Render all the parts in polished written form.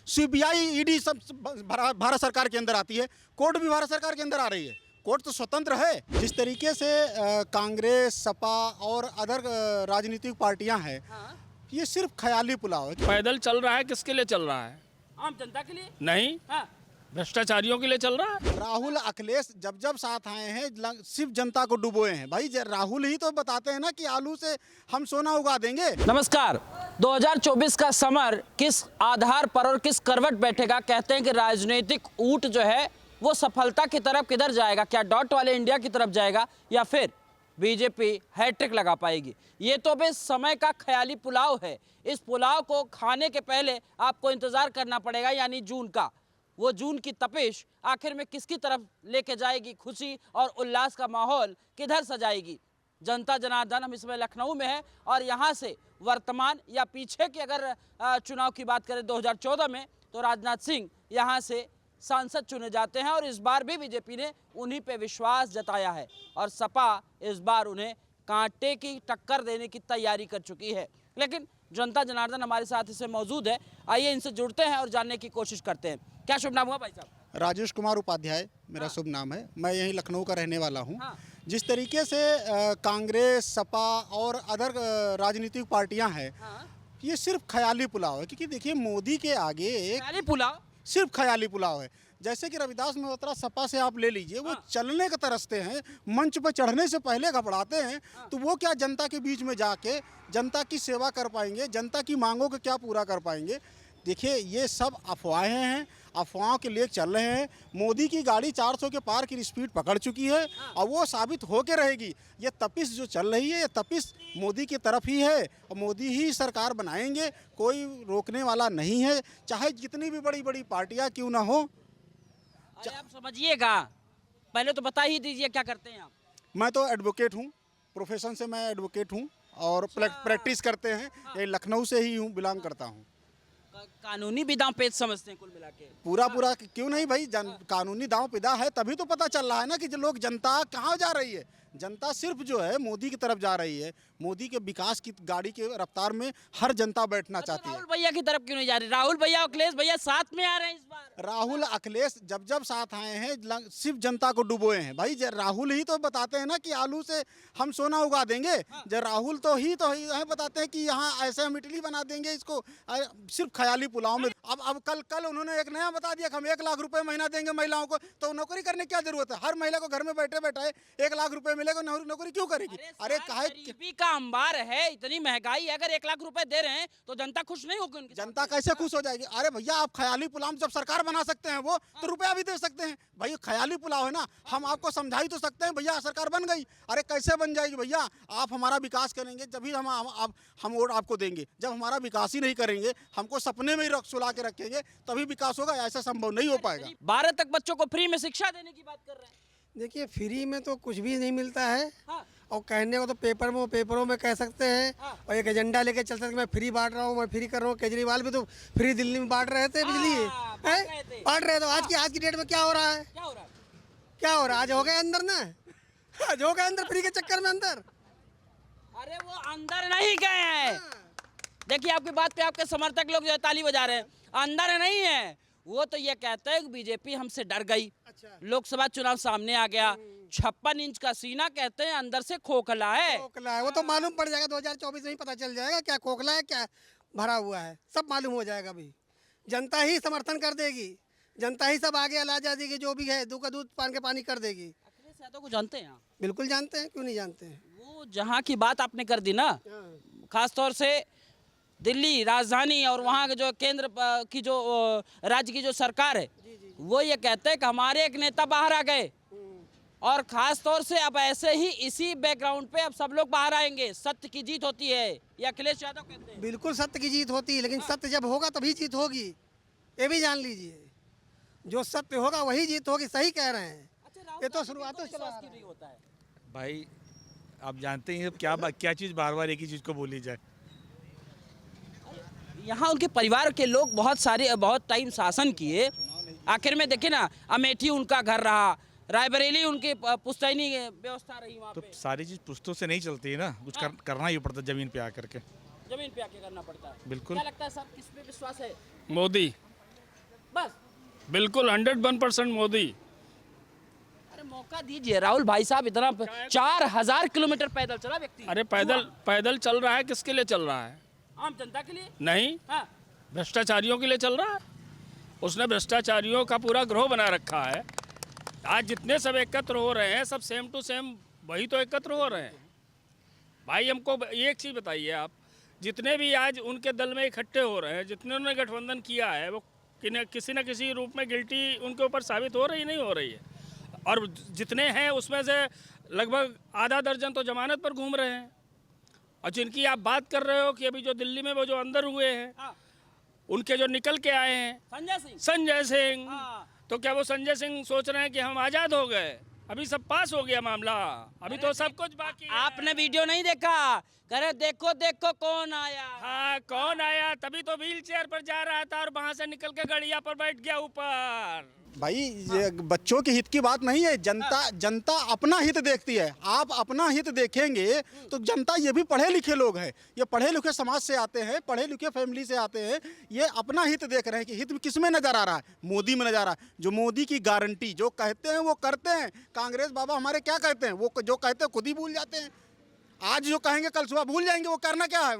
CBI ED सब भारत सरकार के अंदर आती है, कोर्ट भी भारत सरकार के अंदर आ रही है। कोर्ट तो स्वतंत्र है। जिस तरीके से कांग्रेस, सपा और अदर राजनीतिक पार्टियां हैं, ये सिर्फ ख्याली पुलाव है। पैदल चल रहा है, किसके लिए चल रहा है? आम जनता के लिए नहीं, भ्रष्टाचारियों के लिए चल रहा है। राहुल अखिलेश जब जब साथ आए हैं सिर्फ जनता को डुबोए हैं। भाई राहुल ही तो बताते हैं ना कि आलू से हम सोना उगा देंगे। नमस्कार। 2024 का समर किस आधार पर और किस करवट बैठेगा? कहते हैं कि राजनीतिक ऊंट जो है वो सफलता की तरफ किधर जाएगा? क्या डॉट वाले इंडिया की तरफ जाएगा या फिर बीजेपी हैट्रिक लगा पाएगी? ये तो बस समय का ख्याली पुलाव है। इस पुलाव को खाने के पहले आपको इंतजार करना पड़ेगा, यानी जून का। वो जून की तपिश आखिर में किसकी तरफ लेके जाएगी? खुशी और उल्लास का माहौल किधर सजाएगी? जनता जनार्दन हम इसमें लखनऊ में है और यहाँ से वर्तमान या पीछे की अगर चुनाव की बात करें 2014 में, तो राजनाथ सिंह यहाँ से सांसद चुने जाते हैं और इस बार भी बीजेपी ने उन्हीं पे विश्वास जताया है और सपा इस बार उन्हें कांटे की टक्कर देने की तैयारी कर चुकी है। लेकिन जनता जनार्दन हमारे साथ इसे मौजूद है, आइए इनसे जुड़ते हैं और जानने की कोशिश करते हैं। क्या शुभ नाम हुआ भाई साहब? राजेश कुमार उपाध्याय मेरा शुभ नाम है। मैं यहीं लखनऊ का रहने वाला हूँ। जिस तरीके से कांग्रेस, सपा और अदर राजनीतिक पार्टियां हैं, ये सिर्फ ख्याली पुलाव है। क्योंकि देखिए मोदी के आगे ख्याली पुलाव, सिर्फ ख्याली पुलाव है। जैसे कि रविदास मल्होत्रा सपा से आप ले लीजिए, वो चलने का तरसते हैं, मंच पर चढ़ने से पहले घबराते हैं, तो वो क्या जनता के बीच में जाके जनता की सेवा कर पाएंगे, जनता की मांगों को क्या पूरा कर पाएंगे? देखिए ये सब अफवाहें हैं, अफवाहों के लिए चल रहे हैं। मोदी की गाड़ी 400 के पार की स्पीड पकड़ चुकी है और वो साबित होके रहेगी। ये तपिश जो चल रही है, ये तपिश मोदी की तरफ ही है और मोदी ही सरकार बनाएंगे, कोई रोकने वाला नहीं है, चाहे जितनी भी बड़ी बड़ी पार्टियां क्यों ना हो। अरे आप समझिएगा, पहले तो बता ही दीजिए क्या करते हैं आप? मैं तो एडवोकेट हूँ, प्रोफेशन से मैं एडवोकेट हूँ और प्रैक्टिस करते हैं। ये लखनऊ से ही हूँ, बिलोंग करता हूँ। कानूनी भी दांव पेच समझते हैं कुल मिला के? पूरा क्यों नहीं भाई, कानूनी दांव पेदा है, तभी तो पता चल रहा है ना कि जो लोग, जनता कहाँ जा रही है। जनता सिर्फ जो है मोदी की तरफ जा रही है। मोदी के विकास की गाड़ी के रफ्तार में हर जनता बैठना चाहती है। राहुल भैया की तरफ क्यों नहीं जा रही? राहुल भैया, अखिलेश भैया साथ में आ रहे हैं इस बार। राहुल अखिलेश जब जब साथ आए हैं सिर्फ जनता को डुबोए हैं। भाई राहुल ही तो बताते हैं ना कि आलू से हम सोना उगा देंगे। राहुल तो ही बताते हैं कि यहाँ ऐसे हम इडली बना देंगे, इसको सिर्फ ख्याली पुलाव में। अब कल उन्होंने एक नया बता दिया कि हम 1 लाख रुपए महीना देंगे महिलाओं को। तो नौकरी करने की क्या जरूरत है? हर महिला को घर में बैठे बैठे 1 लाख रुपए मिलेगा, नौकरी क्यों करेगी? अरे गरीबी का अंबार है, इतनी महंगाई है, अगर 1 लाख रुपए दे रहे हैं तो जनता खुश नहीं होगी उनकी? जनता कैसे खुश हो जाएगी? अरे भैया आप ख्याली पुलाव जब सरकार बना सकते हैं वो तो रुपया भी दे सकते हैं। भाई ख्याली पुलाव है ना, हम आपको समझा ही तो सकते हैं भैया सरकार बन गई। अरे कैसे बन जाएगी भैया? आप हमारा विकास करेंगे जब हम वोट आपको देंगे। जब हमारा विकास ही नहीं करेंगे, हमको सपने में ही सुला के रखेंगे, तभी विकास होगा। ऐसा संभव नहीं हो पाएगा। 12 तक बच्चों को फ्री में शिक्षा देने की बात कर रहे हैं। देखिए फ्री में तो कुछ भी नहीं मिलता है। और कहने को तो पेपरों में कह सकते हैं और एक एजेंडा लेके चल सकते हैं, मैं फ्री बांट रहा हूँ, मैं फ्री कर रहा हूँ। केजरीवाल भी तो फ्री दिल्ली में बांट रहे थे, बिजली बांट रहे थे। आज की डेट में क्या हो रहा है? क्या हो रहा है? आज हो गए अंदर ना, आज हो गए अंदर फ्री के चक्कर में अंदर। अरे वो अंदर नहीं गए हैं। देखिए आपकी बात पे आपके समर्थक लोग जो है ताली बजा रहे हैं। अंदर नहीं है, वो तो ये कहते हैं कि बीजेपी हमसे डर गई। लोकसभा चुनाव सामने आ गया, 56 इंच का सीना, कहते हैं अंदर से खोखला है। खोखला है, वो तो मालूम पड़ जाएगा 2024 में ही पता चल जाएगा क्या खोखला है, क्या भरा हुआ है, सब मालूम हो जाएगा। अभी जनता ही समर्थन कर देगी, जनता ही सब आगे ला जा देगी, जो भी है दूध का दूध पान के पानी कर देगी। अखिलेश यादव को जानते हैं आप? बिल्कुल जानते हैं, क्यों नहीं जानते हैं। वो जहाँ की बात आपने कर दी ना, खासतौर से दिल्ली राजधानी और वहाँ के जो केंद्र की जो राज्य की जो सरकार है, वो ये कहते हैं कि हमारे एक नेता बाहर आ गए और खास तौर से अब ऐसे ही इसी बैकग्राउंड पे अब सब लोग बाहर आएंगे। सत्य की जीत होती है, ये अखिलेश यादव कहते हैं। बिल्कुल सत्य की जीत होती है, लेकिन सत्य जब होगा तभी जीत होगी, ये भी जान लीजिए। जो सत्य होगा वही जीत होगी, सही कह रहे हैं। ये तो शुरुआत से चला नहीं होता है भाई, आप जानते हैं क्या चीज़ बार बार एक ही चीज़ को बोली जाए। यहाँ उनके परिवार के लोग बहुत टाइम शासन किए, आखिर में देखे ना, अमेठी उनका घर रहा, रायबरेली उनकी पुश्तैनी व्यवस्था रही वहाँ तो पे। सारी चीज़ पुश्तों से नहीं चलती है ना, कुछ करना ही पड़ता जमीन पे आकर के। जमीन पे आके करना पड़ता है। बिल्कुल। क्या लगता है साहब, किस पे विश्वास है? मोदी। बिल्कुल 101% मोदी। अरे मौका दीजिए राहुल भाई साहब, इतना 4000 किलोमीटर पैदल चला व्यक्ति। अरे पैदल चल रहा है, किसके लिए चल रहा है? आम जनता के लिए। नहीं, हाँ। भ्रष्टाचारियों के लिए चल रहा है। उसने भ्रष्टाचारियों का पूरा ग्रोह बना रखा है। आज जितने सब एकत्र हो रहे हैं, सब सेम टू सेम वही तो एकत्र हो रहे हैं। भाई हमको एक चीज़ बताइए आप, जितने भी आज उनके दल में इकट्ठे हो रहे हैं, जितने उन्होंने गठबंधन किया है, वो किसी न किसी रूप में गिल्टी उनके ऊपर साबित हो रही नहीं हो रही है। और जितने हैं उसमें से लगभग आधा दर्जन तो जमानत पर घूम रहे हैं। और जिनकी आप बात कर रहे हो कि अभी जो दिल्ली में वो जो अंदर हुए हैं, हाँ। उनके जो निकल के आए हैं संजय सिंह, हाँ। तो क्या वो संजय सिंह सोच रहे हैं कि हम आज़ाद हो गए? अभी सब पास हो गया मामला, अभी तो सब कुछ बाकी है। आपने वीडियो नहीं देखा? करे देखो देखो कौन आया। हाँ, कौन आया? तभी तो व्हील चेयर पर जा रहा था और वहां से निकल के गड़िया पर बैठ गया ऊपर। भाई ये बच्चों के हित की बात नहीं है। जनता अपना हित देखती है। आप अपना हित देखेंगे तो जनता, ये भी पढ़े लिखे लोग हैं, ये पढ़े लिखे समाज से आते हैं, पढ़े लिखे फैमिली से आते हैं। ये अपना हित देख रहे हैं कि हित किस में नजर आ रहा है? मोदी में नजर आ रहा है। जो मोदी की गारंटी जो कहते हैं वो करते हैं। कांग्रेस बाबा हमारे क्या कहते हैं? वो जो कहते हैं खुद ही भूल जाते हैं। आज जो कहेंगे कल सुबह भूल जाएंगे। वो करना क्या है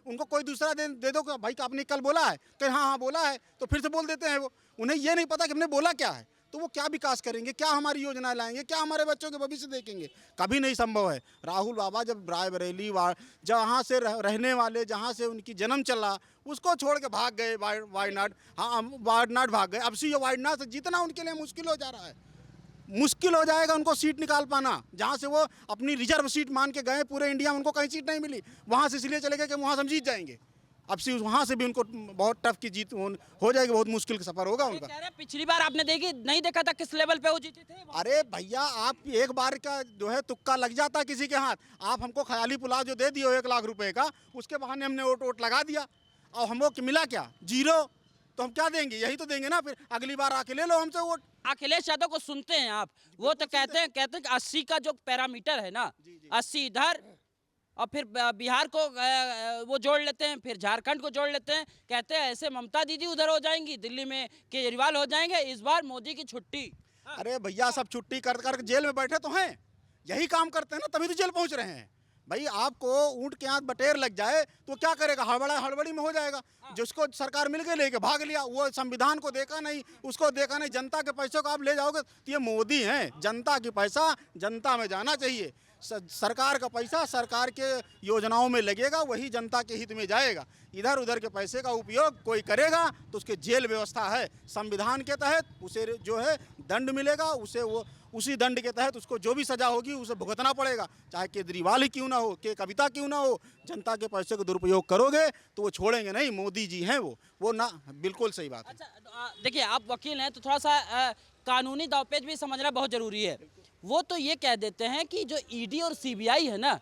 उनको कोई दूसरा दे दो कि भाई आपने कल बोला है, कि हाँ बोला है, तो फिर से बोल देते हैं। वो उन्हें ये नहीं पता कि हमने बोला क्या है। तो वो क्या विकास करेंगे, क्या हमारी योजना लाएंगे, क्या हमारे बच्चों के भविष्य देखेंगे? कभी नहीं संभव है। राहुल बाबा जब रायबरेली जहाँ से रहने वाले, जहाँ से उनकी जन्म चला, उसको छोड़ के भाग गए वायनाड। हाँ, वायनाड भाग गए। अब से ये वायनाड से जीतना उनके लिए मुश्किल हो जा रहा है। मुश्किल हो जाएगा उनको सीट निकाल पाना। जहाँ से वो अपनी रिजर्व सीट मान के गए पूरे इंडिया में, उनको कहीं सीट नहीं मिली। वहाँ से इसलिए चले गए कि वहाँ से हम जीत जाएंगे। अब से वहाँ से भी उनको बहुत टफ की जीत हो जाएगी। बहुत मुश्किल का सफर होगा उनका। कह रहे पिछली बार आपने नहीं देखा था किस लेवल पे वो जीते थे? अरे भैया, आप एक बार का जो है तुक्का लग जाता है किसी के हाथ। आप हमको ख्याली पुलाव जो दे दिए हो 1 लाख रुपए का, उसके बहाने हमने वोट लगा दिया और हमको मिला क्या? 0। तो हम क्या देंगे? यही तो देंगे ना। फिर अगली बार आके ले लो हमसे वोट। अखिलेश यादव को सुनते हैं आप? वो तो कहते हैं कि 80 का जो पैरामीटर है ना, 80 इधर और फिर बिहार को वो जोड़ लेते हैं, फिर झारखंड को जोड़ लेते हैं। कहते हैं ऐसे ममता दीदी उधर हो जाएंगी, दिल्ली में केजरीवाल हो जाएंगे, इस बार मोदी की छुट्टी। अरे भैया, सब छुट्टी कर जेल में बैठे तो हैं। यही काम करते हैं ना, तभी तो जेल पहुंच रहे हैं। भाई आपको ऊंट के हाथ बटेर लग जाए तो क्या करेगा? हड़बड़ी में हो जाएगा। जिसको सरकार मिल गई लेके भाग लिया। वो संविधान को देखा नहीं, उसको देखा नहीं। जनता के पैसों को आप ले जाओगे तो ये मोदी हैं। जनता की पैसा जनता में जाना चाहिए। सरकार का पैसा सरकार के योजनाओं में लगेगा, वही जनता के हित में जाएगा। इधर उधर के पैसे का उपयोग कोई करेगा तो उसके जेल व्यवस्था है। संविधान के तहत उसे जो है दंड मिलेगा, उसे वो उसी दंड के तहत उसको जो भी सजा होगी उसे भुगतना पड़ेगा। चाहे केजरीवाल ही क्यों ना हो, के कविता क्यों ना हो। जनता के पैसे का दुरुपयोग करोगे तो वो छोड़ेंगे नहीं। मोदी जी हैं वो ना। बिल्कुल सही बात है। अच्छा देखिए, आप वकील हैं तो थोड़ा सा कानूनी दावपेच भी समझना बहुत जरूरी है। वो तो ये कह देते हैं कि जो ईडी और सीबीआई है ना,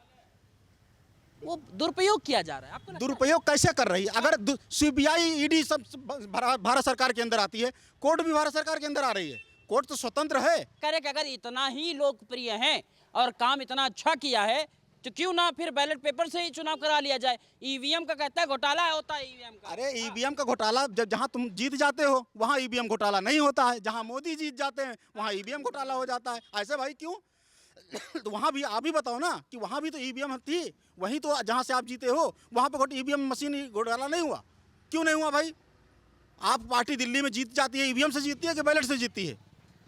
वो दुरुपयोग किया जा रहा है। आपको दुरुपयोग कैसे कर रही है? अगर सीबीआई ईडी सब भारत सरकार के अंदर आती है, कोर्ट भी भारत सरकार के अंदर आ रही है। कोर्ट तो स्वतंत्र है। करे कि अगर इतना ही लोकप्रिय हैं और काम इतना अच्छा किया है तो क्यों ना फिर बैलेट पेपर से ही चुनाव करा लिया जाए? ईवीएम का कहता है घोटाला होता है ईवीएम का। अरे ईवीएम का घोटाला जहाँ तुम जीत जाते हो वहाँ ईवीएम घोटाला नहीं होता है। जहाँ मोदी जीत जाते हैं वहाँ ईवीएम घोटाला हो जाता है। ऐसे भाई क्यों? तो वहाँ भी आप ही बताओ ना कि वहाँ भी तो ईवीएम थी। वहीं तो जहाँ से आप जीते हो वहाँ पे ईवीएम मशीन घोटाला नहीं हुआ? क्यों नहीं हुआ भाई? आप पार्टी दिल्ली में जीत जाती है, ईवीएम से जीतती है कि बैलेट से जीतती है?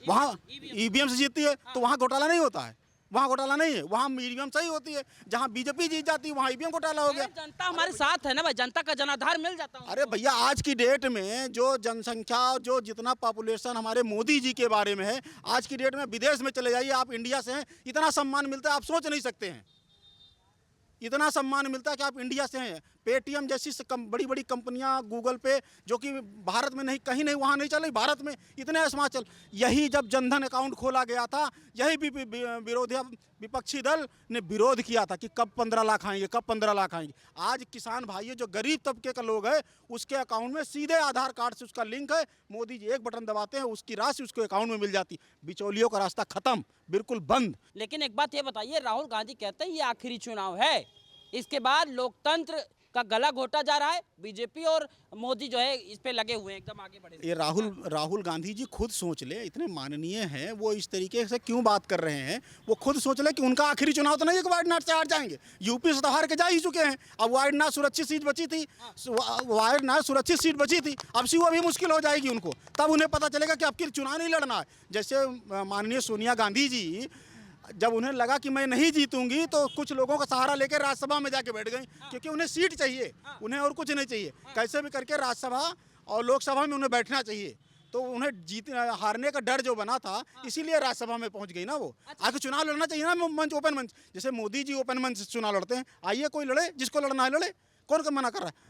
वहाँ ईवीएम से जीतती है तो वहाँ घोटाला नहीं होता है। वहाँ घोटाला नहीं है, वहाँ ईवीएम सही होती है। जहाँ बीजेपी जीत जाती है वहाँ ईवीएम घोटाला हो गया। जनता हमारे साथ है ना भाई, जनता का जनाधार मिल जाता है। अरे भैया, आज की डेट में जो जनसंख्या, जो जितना पॉपुलेशन हमारे मोदी जी के बारे में है, आज की डेट में विदेश में चले जाइए आप, इंडिया से हैं, इतना सम्मान मिलता है आप सोच नहीं सकते हैं। इतना सम्मान मिलता है कि आप इंडिया से हैं। पेटीएम जैसी बड़ी बड़ी कंपनियां, गूगल पे, जो कि भारत में नहीं, कहीं नहीं, वहाँ नहीं चल रही, भारत में इतने स्मार्ट चल। यही जब जनधन अकाउंट खोला गया था, यही भी विपक्षी दल ने विरोध किया था कि कब 15 लाख आएंगे, कब 15 लाख आएंगे। आज किसान भाई, जो गरीब तबके का लोग है, उसके अकाउंट में सीधे आधार कार्ड से उसका लिंक है। मोदी जी एक बटन दबाते हैं, उसकी राशि उसके अकाउंट में मिल जाती। बिचौलियों का रास्ता खत्म, बिल्कुल बंद। लेकिन एक बात ये बताइए, राहुल गांधी कहते हैं ये आखिरी चुनाव है, इसके बाद लोकतंत्र का गला घोटा जा रहा है। बीजेपी और मोदी जो है इस पे लगे हुए हैं, एकदम आगे बढ़े। ये राहुल गांधी जी खुद सोच ले, इतने माननीय हैं वो, इस तरीके से क्यों बात कर रहे हैं। वो खुद सोच ले कि उनका आखिरी चुनाव तो नहीं है कि वायनाड से हार जाएंगे। यूपी से तो हार के जा ही चुके हैं। अब वायनाड सुरक्षित सीट बची थी, वायनाड सुरक्षित सीट बची थी, अब सी वो अभी मुश्किल हो जाएगी उनको। तब उन्हें पता चलेगा कि अब की चुनाव नहीं लड़ना है। जैसे माननीय सोनिया गांधी जी, जब उन्हें लगा कि मैं नहीं जीतूंगी तो कुछ लोगों का सहारा लेकर राज्यसभा में जाके बैठ गई, क्योंकि उन्हें सीट चाहिए, उन्हें और कुछ नहीं चाहिए। कैसे भी करके राज्यसभा और लोकसभा में उन्हें बैठना चाहिए। तो उन्हें हारने का डर जो बना था, इसीलिए राज्यसभा में पहुंच गई ना वो। आगे चुनाव लड़ना चाहिए ना मंच, ओपन मंच, जैसे मोदी जी ओपन मंच से चुनाव लड़ते हैं। आइए कोई लड़े, जिसको लड़ना है लड़े, कौन मना कर रहा है।